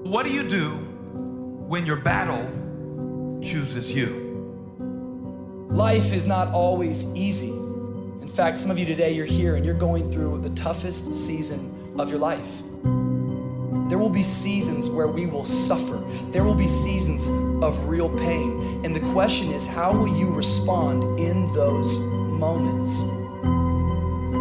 What do you do when your battle chooses you? Life is not always easy. In fact, some of you today, you're here and you're going through the toughest season of your life. There will be seasons where we will suffer. There will be seasons of real pain. And the question is, how will you respond in those moments?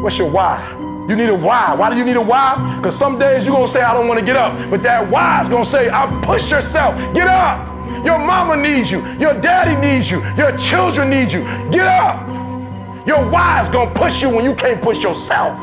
What's your why? You need a why. Why do you need a why? Because some days you're going to say, I don't want to get up. But that why is going to say, push yourself. Get up. Your mama needs you. Your daddy needs you. Your children need you. Get up. Your why is going to push you when you can't push yourself.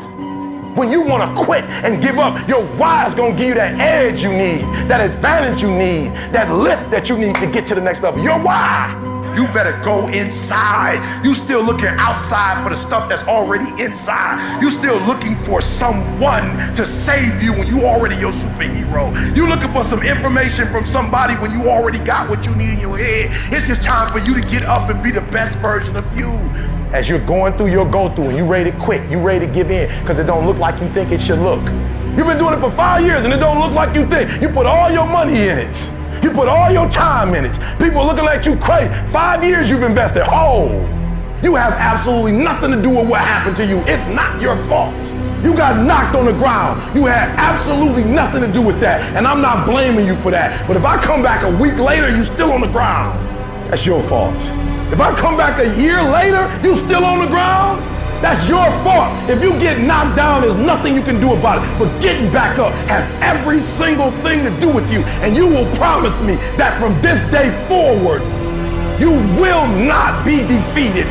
When you want to quit and give up, your why is going to give you that edge you need, that advantage you need, that lift that you need to get to the next level. Your why. You better go inside. You still looking outside for the stuff that's already inside. You still looking for someone to save you when you already your superhero. You looking for some information from somebody when you already got what you need in your head. It's just time for you to get up and be the best version of you. As you're going through your go-through and you ready to quit, you ready to give in because it don't look like you think it should look. You've been doing it for 5 years and it don't look like you think. You put all your money in it. You put all your time in it. People are looking at you crazy. 5 years you've invested. Oh, you have absolutely nothing to do with what happened to you. It's not your fault. You got knocked on the ground. You had absolutely nothing to do with that. And I'm not blaming you for that. But if I come back a week later, you still on the ground, that's your fault. If I come back a year later, you still on the ground, that's your fault. If you get knocked down, there's nothing you can do about it. But getting back up has every single thing to do with you. And you will promise me that from this day forward, you will not be defeated.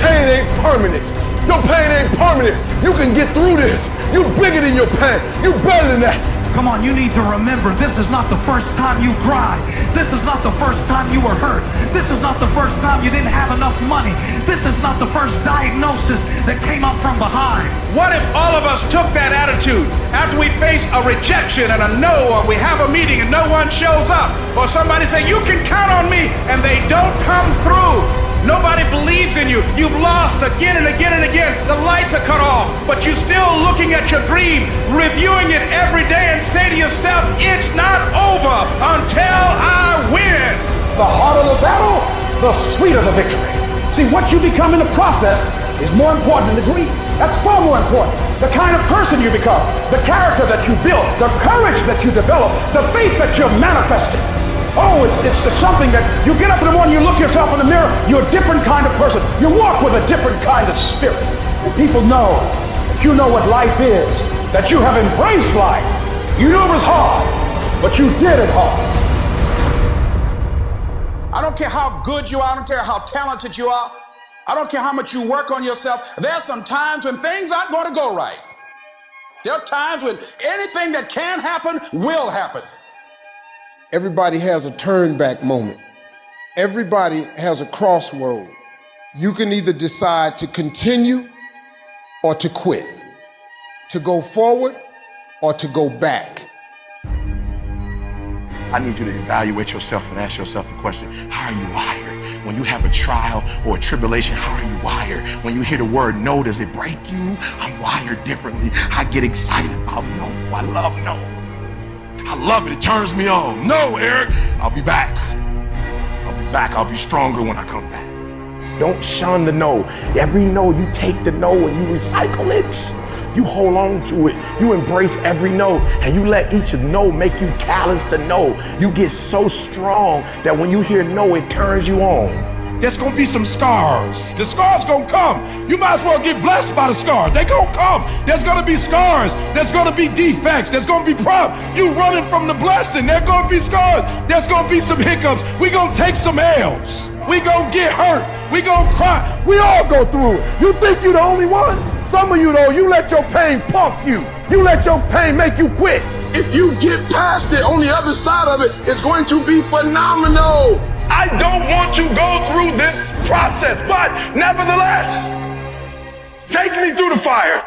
Pain ain't permanent. Your pain ain't permanent. You can get through this. You're bigger than your pain. You're better than that. Come on, you need to remember, this is not the first time you cried. This is not the first time you were hurt. This is not the first time you didn't have enough money. This is not the first diagnosis that came up from behind. What if all of us took that attitude after we face a rejection and a no, or we have a meeting and no one shows up, or somebody say, you can count on me, and they don't come through? Nobody believes in you. You've lost again and again and again. The lights are cut off, but you're still looking at your dream, reviewing it every day, and say to yourself, it's not over until I win. The harder the battle, the sweeter the victory. See, what you become in the process is more important than the dream. That's far more important. The kind of person you become, the character that you build, the courage that you develop, the faith that you're manifesting. Oh, it's something that you get up in the morning, you look yourself in the mirror, you're a different kind of person. You walk with a different kind of spirit. And people know that you know what life is, that you have embraced life. You knew it was hard, but you did it hard. I don't care how good you are. I don't care how talented you are. I don't care how much you work on yourself. There are some times when things aren't going to go right. There are times when anything that can happen will happen. Everybody has a turn back moment. Everybody has a crossroad. You can either decide to continue or to quit, to go forward or to go back. I need you to evaluate yourself and ask yourself the question, how are you wired? When you have a trial or a tribulation, how are you wired? When you hear the word no, does it break you? I'm wired differently. I get excited about no. I love no. I love it. It turns me on. No, Eric, I'll be back. I'll be back. I'll be stronger when I come back. Don't shun the no. Every no, you take the no and you recycle it. You hold on to it. You embrace every no and you let each no make you callous to no. You get so strong that when you hear no, it turns you on. There's gonna be some scars. The scars gonna come. You might as well get blessed by the scars. They gonna come. There's gonna be scars. There's gonna be defects. There's gonna be problems. You running from the blessing. There's gonna be scars. There's gonna be some hiccups. We gonna take some L's. We gonna get hurt. We gonna cry. We all go through it. You think you're the only one? Some of you though, you let your pain pump you. You let your pain make you quit. If you get past it, on the other side of it, it's going to be phenomenal. I don't want to go through this process, but nevertheless, take me through the fire.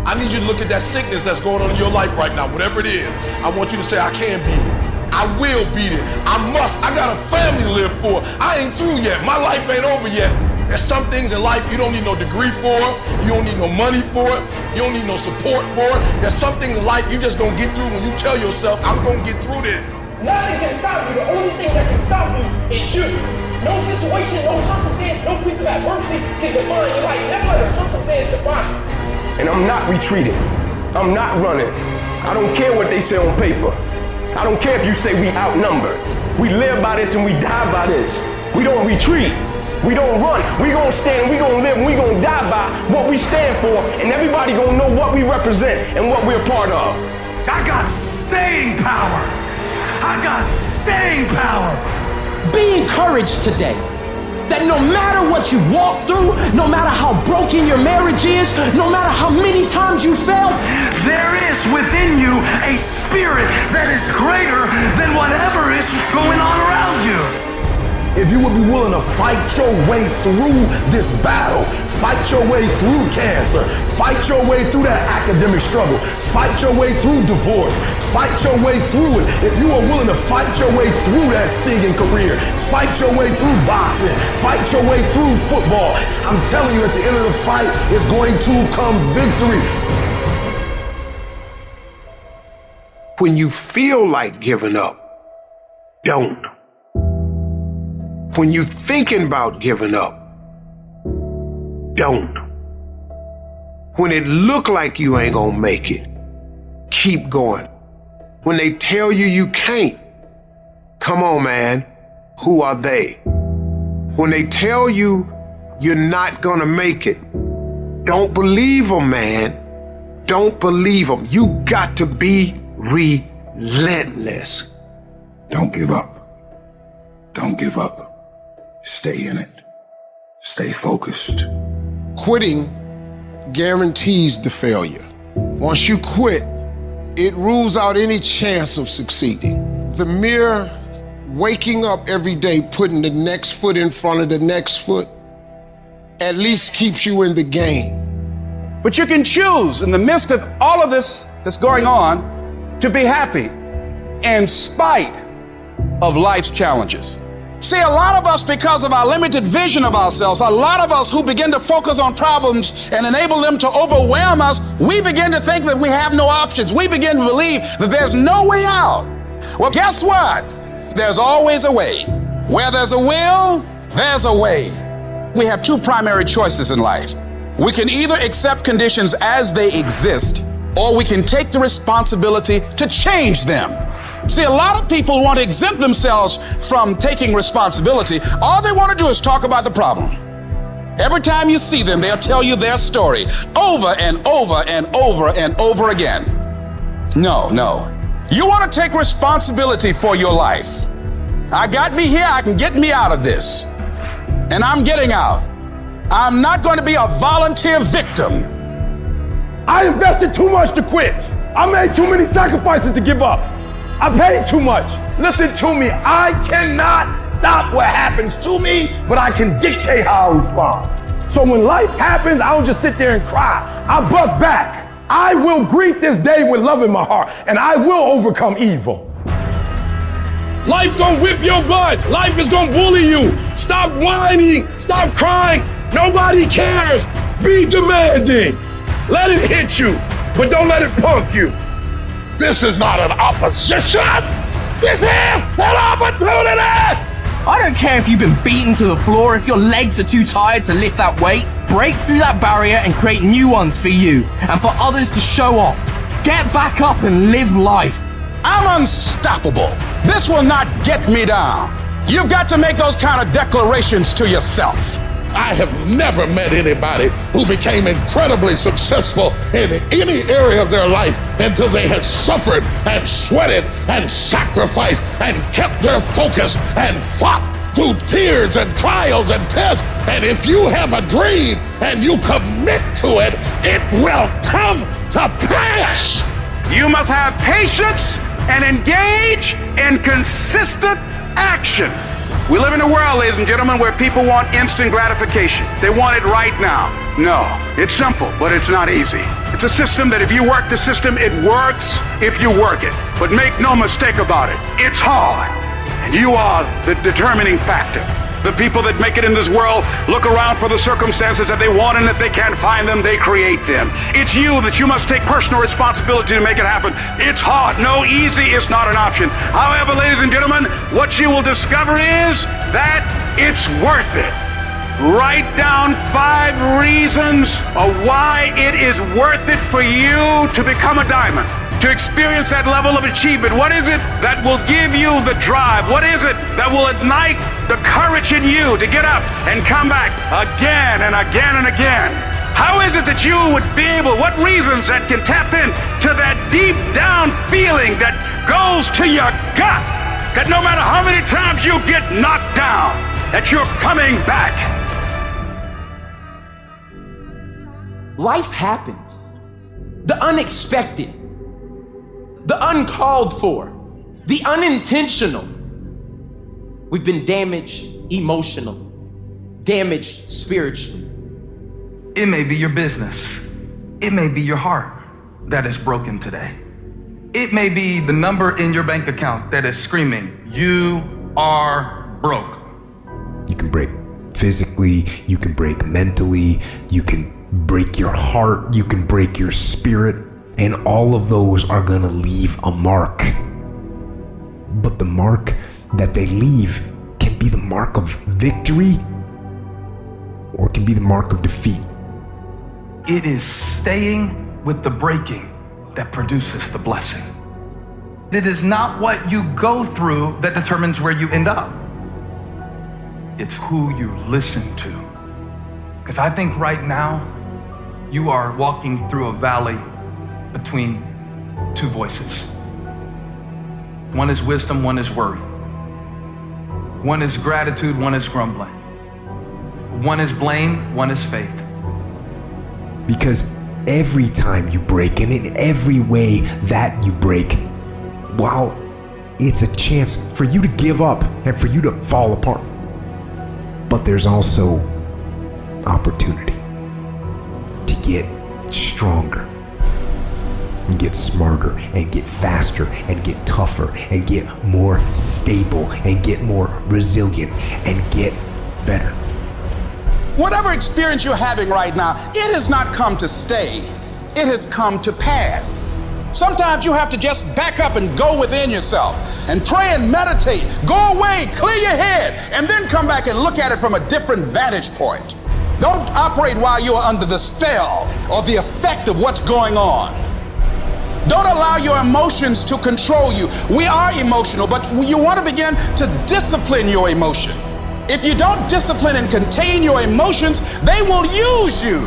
I need you to look at that sickness that's going on in your life right now, whatever it is. I want you to say, I can beat it. I will beat it. I must. I got a family to live for. I ain't through yet. My life ain't over yet. There's some things in life you don't need no degree for, you don't need no money for it, you don't need no support for it. There's some things in life you just gonna get through when you tell yourself, I'm gonna get through this. Nothing can stop you. The only thing that can stop you is you. No situation, no circumstance, no piece of adversity can define your life. Never let a circumstance define you. And I'm not retreating. I'm not running. I don't care what they say on paper. I don't care if you say we outnumbered. We live by this and we die by this. We don't retreat. We don't run. We gonna stand, we gonna live, and we gonna die by what we stand for, and everybody gonna know what we represent and what we're a part of. I got staying power. I got staying power. Be encouraged today that no matter what you walk through, no matter how broken your marriage is, no matter how many times you failed, there is within you a spirit that is greater than whatever is going on around you. If you would be willing to fight your way through this battle, fight your way through cancer, fight your way through that academic struggle, fight your way through divorce, fight your way through it. If you are willing to fight your way through that singing career, fight your way through boxing, fight your way through football, I'm telling you, at the end of the fight is going to come victory. When you feel like giving up, don't. When you're thinking about giving up, don't. When it look like you ain't gonna make it, keep going. When they tell you you can't, come on, man, who are they? When they tell you you're not gonna make it, don't believe them, man. Don't believe them. You got to be relentless. Don't give up. Don't give up. Stay in it. Stay focused. Quitting guarantees the failure. Once you quit, it rules out any chance of succeeding. The mere waking up every day, putting the next foot in front of the next foot, at least keeps you in the game. But you can choose in the midst of all of this that's going on to be happy in spite of life's challenges. See, a lot of us, because of our limited vision of ourselves, a lot of us who begin to focus on problems and enable them to overwhelm us, we begin to think that we have no options. We begin to believe that there's no way out. Well, guess what? There's always a way. Where there's a will, there's a way. We have two primary choices in life. We can either accept conditions as they exist, or we can take the responsibility to change them. See, a lot of people want to exempt themselves from taking responsibility. All they want to do is talk about the problem. Every time you see them, they'll tell you their story over and over and over and over again. No. You want to take responsibility for your life. I got me here, I can get me out of this. And I'm getting out. I'm not going to be a volunteer victim. I invested too much to quit. I made too many sacrifices to give up. I paid too much. Listen to me, I cannot stop what happens to me, but I can dictate how I respond. So when life happens, I don't just sit there and cry. I buck back. I will greet this day with love in my heart, and I will overcome evil. Life gonna whip your butt. Life is gonna bully you. Stop whining, stop crying. Nobody cares. Be demanding. Let it hit you, but don't let it punk you. This is not an opposition. This is an opportunity. I don't care if you've been beaten to the floor, if your legs are too tired to lift that weight. Break through that barrier and create new ones for you and for others to show off. Get back up and live life. I'm unstoppable. This will not get me down. You've got to make those kind of declarations to yourself. I have never met anybody who became incredibly successful in any area of their life until they had suffered and sweated and sacrificed and kept their focus and fought through tears and trials and tests. And if you have a dream and you commit to it, it will come to pass. You must have patience and engage in consistent action. We live in a world, ladies and gentlemen, where people want instant gratification. They want it right now. No, it's simple, but it's not easy. It's a system that if you work the system, it works if you work it. But make no mistake about it, it's hard. And you are the determining factor. The people that make it in this world look around for the circumstances that they want, and if they can't find them, they create them. It's you that you must take personal responsibility to make it happen. It's hard. No, easy is not an option. However, ladies and gentlemen, what you will discover is that it's worth it. Write down 5 reasons of why it is worth it for you to become a diamond, to experience that level of achievement. What is it that will give you the drive? What is it that will ignite the courage in you to get up and come back again and again and again? How is it that you would be able, what reasons that can tap in to that deep down feeling that goes to your gut, that no matter how many times you get knocked down, that you're coming back? Life happens. The unexpected, the uncalled for, the unintentional. We've been damaged emotionally, damaged spiritually. It may be your business. It may be your heart that is broken today. It may be the number in your bank account that is screaming, "You are broke." You can break physically, you can break mentally, you can break your heart, you can break your spirit, and all of those are gonna leave a mark. But the mark that they leave can be the mark of victory or it can be the mark of defeat. It is staying with the breaking that produces the blessing. It is not what you go through that determines where you end up. It's who you listen to. Because I think right now you are walking through a valley between 2 voices. One is wisdom, one is worry. One is gratitude, one is grumbling. One is blame, one is faith. Because every time you break, and in every way that you break, while it's a chance for you to give up and for you to fall apart, but there's also opportunity to get stronger and get smarter and get faster and get tougher and get more stable and get more resilient and get better. Whatever experience you're having right now, it has not come to stay. It has come to pass. Sometimes you have to just back up and go within yourself and pray and meditate. Go away, clear your head, and then come back and look at it from a different vantage point. Don't operate while you're under the spell or the effect of what's going on. Don't allow your emotions to control you. We are emotional, but you want to begin to discipline your emotion. If you don't discipline and contain your emotions, they will use you.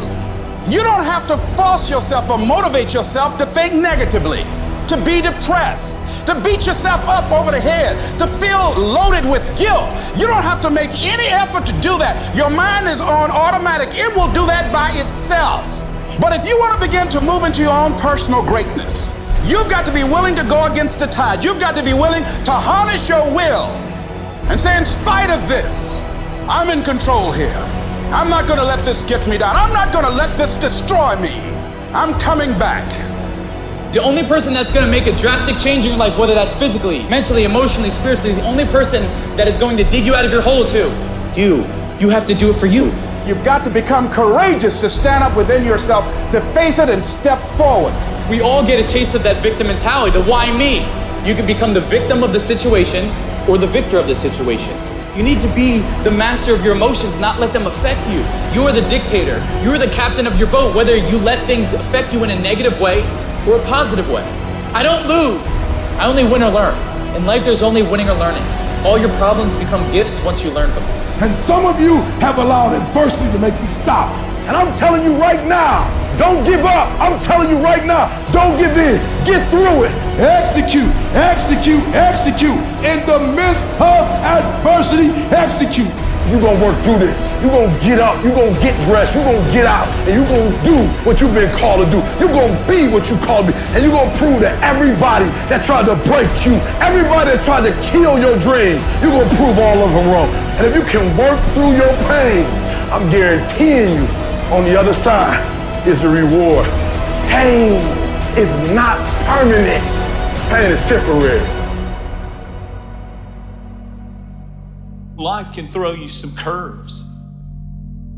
You don't have to force yourself or motivate yourself to think negatively, to be depressed, to beat yourself up over the head, to feel loaded with guilt. You don't have to make any effort to do that. Your mind is on automatic. It will do that by itself. But if you want to begin to move into your own personal greatness, you've got to be willing to go against the tide. You've got to be willing to harness your will and say, in spite of this, I'm in control here. I'm not going to let this get me down. I'm not going to let this destroy me. I'm coming back. The only person that's going to make a drastic change in your life, whether that's physically, mentally, emotionally, spiritually, the only person that is going to dig you out of your hole is who? You. You have to do it for you. You've got to become courageous to stand up within yourself, to face it and step forward. We all get a taste of that victim mentality, the why me. You can become the victim of the situation or the victor of the situation. You need to be the master of your emotions, not let them affect you. You're the dictator. You're the captain of your boat, whether you let things affect you in a negative way or a positive way. I don't lose. I only win or learn. In life, there's only winning or learning. All your problems become gifts once you learn from them. And some of you have allowed adversity to make you stop. And I'm telling you right now, don't give up. I'm telling you right now, don't give in. Get through it. Execute, execute, execute. In the midst of adversity, execute. You're going to work through this. You're going to get up. You're going to get dressed. You're going to get out. And you're going to do what you've been called to do. You're going to be what you called to be. And you're going to prove to everybody that tried to break you, everybody that tried to kill your dreams, you're going to prove all of them wrong. And if you can work through your pain, I'm guaranteeing you, on the other side is a reward. Pain is not permanent. Pain is temporary. life can throw you some curves.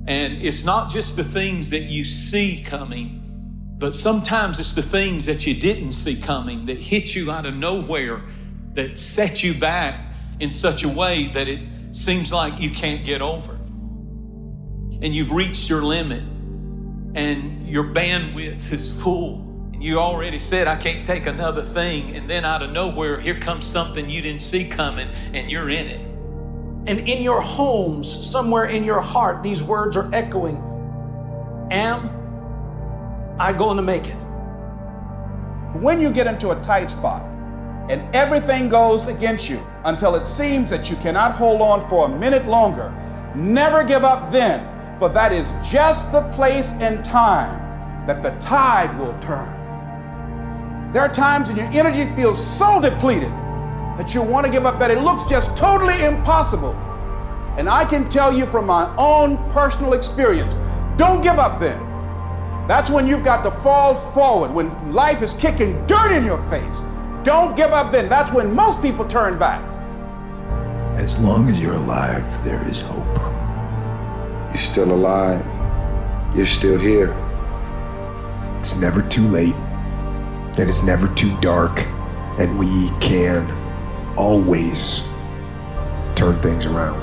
And it's not just the things that you see coming, but sometimes it's the things that you didn't see coming that hit you out of nowhere, that set you back in such a way that it seems like you can't get over. And you've reached your limit and your bandwidth is full. And you already said, I can't take another thing. And then out of nowhere, here comes something you didn't see coming and you're in it. And in your homes, somewhere in your heart, these words are echoing. Am I going to make it? When you get into a tight spot and everything goes against you until it seems that you cannot hold on for a minute longer, never give up then, for that is just the place and time that the tide will turn. There are times when your energy feels so depleted that you want to give up, that it looks just totally impossible. And I can tell you from my own personal experience, don't give up then. That's when you've got to fall forward, when life is kicking dirt in your face. Don't give up then. That's when most people turn back. As long as you're alive, there is hope. You're still alive. You're still here. It's never too late, and it's never too dark, and we can always turn things around.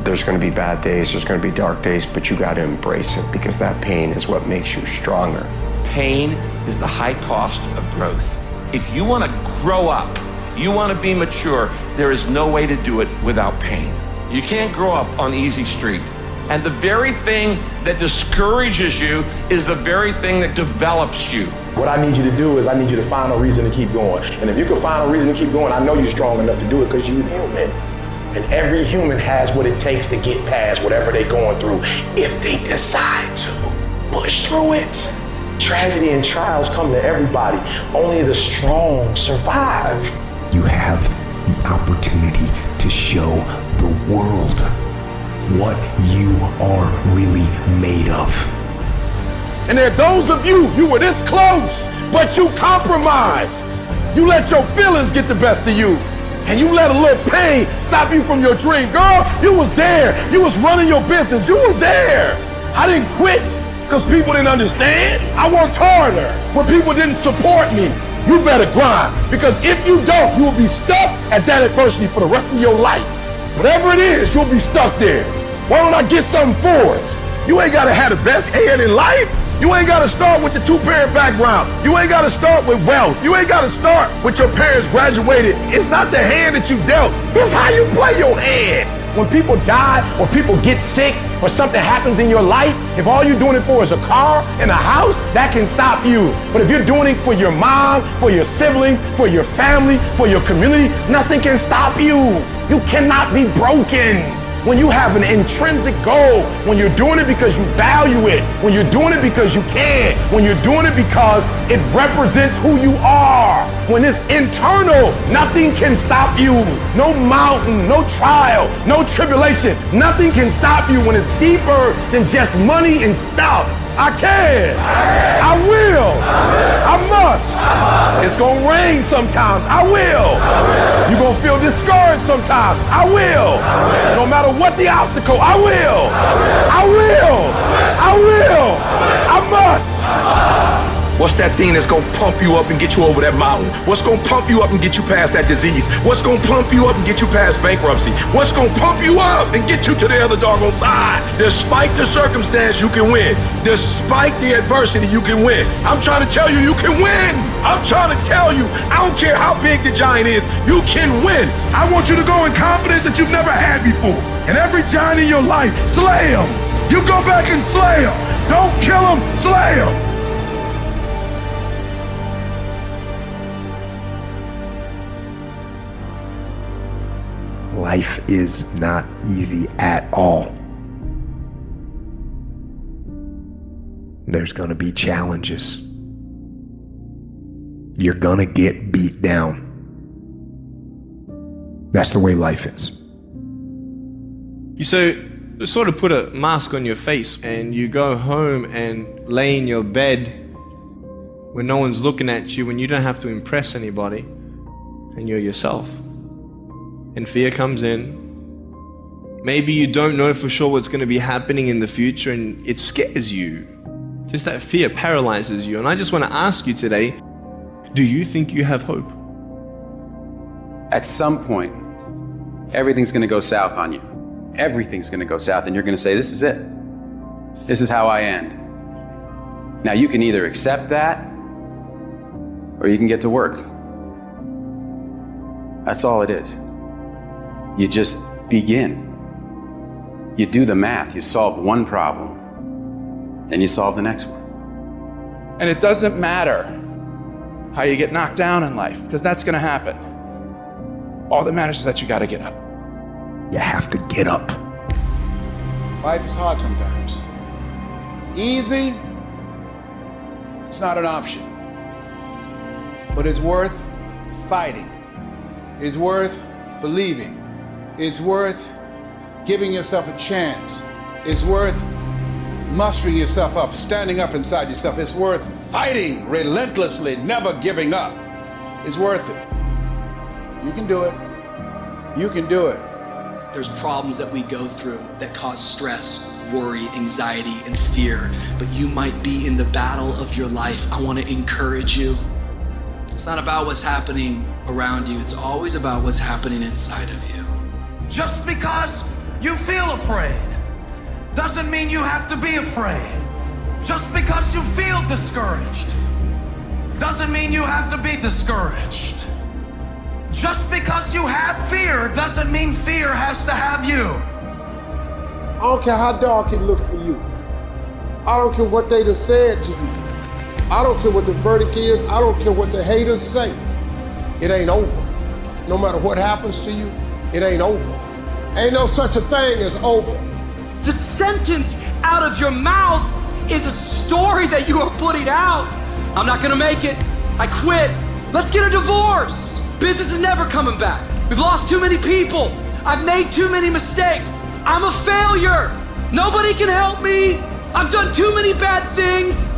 There's going to be bad days, there's going to be dark days, but you got to embrace it because that pain is what makes you stronger. Pain is the high cost of growth. If you want to grow up, you want to be mature, there is no way to do it without pain. You can't grow up on easy street. And the very thing that discourages you is the very thing that develops you. What I need you to do is I need you to find a reason to keep going. And if you can find a reason to keep going, I know you're strong enough to do it because you're human. And every human has what it takes to get past whatever they're going through if they decide to push through it. Tragedy and trials come to everybody. Only the strong survive. You have the opportunity to show the world what you are really made of. And there are those of you were this close, but you compromised. You let your feelings get the best of you. And you let a little pain stop you from your dream. Girl, you was there. You was running your business. You was there. I didn't quit because people didn't understand. I worked harder when people didn't support me. You better grind, because if you don't, you will be stuck at that adversity for the rest of your life. Whatever it is, you'll be stuck there. Why don't I get something for us? You ain't got to have the best head in life. You ain't got to start with the two-parent background. You ain't got to start with wealth. You ain't got to start with your parents graduated. It's not the hand that you dealt. It's how you play your hand. When people die or people get sick or something happens in your life, if all you're doing it for is a car and a house, that can stop you. But if you're doing it for your mom, for your siblings, for your family, for your community, nothing can stop you. You cannot be broken. When you have an intrinsic goal, when you're doing it because you value it, when you're doing it because you can, when you're doing it because it represents who you are, when it's internal, nothing can stop you. No mountain, no trial, no tribulation, nothing can stop you when it's deeper than just money and stuff. I can. I will. I must. It's gonna rain sometimes. I will. You're gonna feel discouraged sometimes. I will. No matter what the obstacle, I will. I will. I will. I must. What's that thing that's gonna pump you up and get you over that mountain? What's gonna pump you up and get you past that disease? What's gonna pump you up and get you past bankruptcy? What's gonna pump you up and get you to the other doggone side? Despite the circumstance, you can win. Despite the adversity, you can win. I'm trying to tell you, you can win. I'm trying to tell you, I don't care how big the giant is, you can win. I want you to go in confidence that you've never had before. And every giant in your life, slay him. You go back and slay him. Don't kill him, slay him. Life is not easy at all. There's gonna be challenges. You're gonna get beat down. That's the way life is. You sort of put a mask on your face and you go home and lay in your bed when no one's looking at you, when you don't have to impress anybody, and you're yourself. And fear comes in, Maybe you don't know for sure what's going to be happening in the future and it scares you. Just that fear paralyzes you. And I just want to ask you today, do you think you have hope? At some point, everything's going to go south on you. Everything's going to go south and you're going to say, this is it. This is how I end. Now you can either accept that or you can get to work. That's all it is. You just begin. You do the math, you solve one problem, then you solve the next one. And it doesn't matter how you get knocked down in life, because that's gonna happen. All that matters is that you gotta get up. You have to get up. Life is hard sometimes. Easy, it's not an option. But it's worth fighting. It's worth believing. It's worth giving yourself a chance. It's worth mustering yourself up, standing up inside yourself. It's worth fighting relentlessly, never giving up. It's worth it. You can do it. You can do it. There's problems that we go through that cause stress, worry, anxiety, and fear, but you might be in the battle of your life. I want to encourage you. It's not about what's happening around you. It's always about what's happening inside of you. Just because you feel afraid doesn't mean you have to be afraid. Just because you feel discouraged doesn't mean you have to be discouraged. Just because you have fear doesn't mean fear has to have you. I don't care how dark it looked for you. I don't care what they just said to you. I don't care what the verdict is. I don't care what the haters say. It ain't over. No matter what happens to you, it ain't over. Ain't no such a thing as over. The sentence out of your mouth is a story that you are putting out. I'm not gonna make it. I quit. Let's get a divorce. Business is never coming back. We've lost too many people. I've made too many mistakes. I'm a failure. Nobody can help me. I've done too many bad things.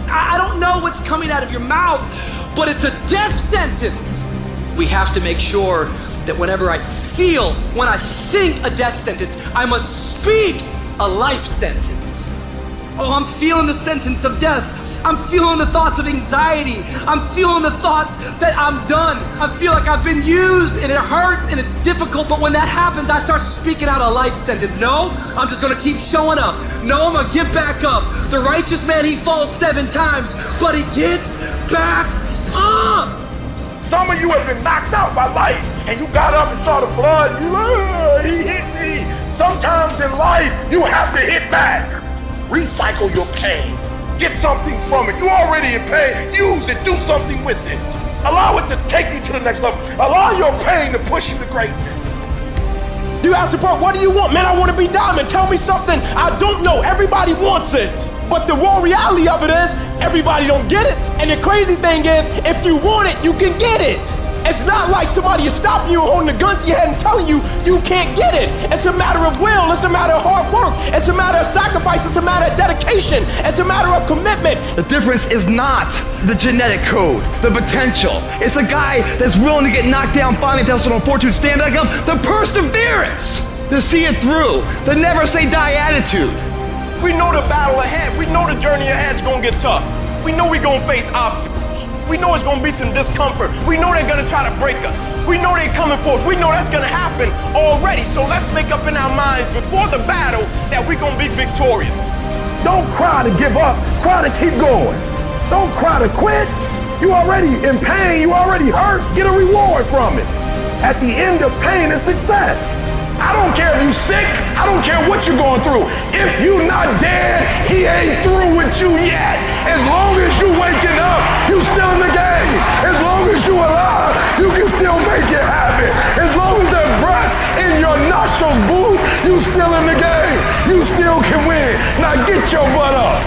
I don't know what's coming out of your mouth, but it's a death sentence. We have to make sure that whenever I think a death sentence, I must speak a life sentence. Oh, I'm feeling the sentence of death. I'm feeling the thoughts of anxiety. I'm feeling the thoughts that I'm done. I feel like I've been used and it hurts and it's difficult, but when that happens, I start speaking out a life sentence. No, I'm just gonna keep showing up. No, I'm gonna get back up. The righteous man, he falls 7 times, but he gets back up. Some of you have been knocked out by life and you got up and saw the blood. He hit me. Sometimes in life, you have to hit back. Recycle your pain. Get something from it. You already in pain. Use it. Do something with it. Allow it to take you to the next level. Allow your pain to push you to greatness. You ask the bro, what do you want? Man, I want to be diamond. Tell me something I don't know. Everybody wants it. But the raw reality of it is, everybody don't get it. And the crazy thing is, if you want it, you can get it. It's not like somebody is stopping you and holding a gun to your head and telling you you can't get it. It's a matter of will. It's a matter of hard work. It's a matter of sacrifice. It's a matter of dedication. It's a matter of commitment. The difference is not the genetic code, the potential. It's a guy that's willing to get knocked down, finally tested on fortune, stand back up. The perseverance to see it through. The never say die attitude. We know the battle ahead. We know the journey ahead's gonna get tough. We know we're gonna face obstacles. We know it's gonna be some discomfort. We know they're gonna try to break us. We know they're coming for us. We know that's gonna happen already. So let's make up in our minds before the battle that we're gonna be victorious. Don't cry to give up. Cry to keep going. Don't cry to quit. You already in pain. You already hurt. Get a reward from it. At the end of pain is success. I don't care if you sick. I don't care what you're going through. If you not dead, he ain't through with you yet. As long as you waking up, you still in the game. As long as you alive, you can still make it happen. As long as there's breath in your nostrils, boo, you still in the game. You still can win. Now get your butt up.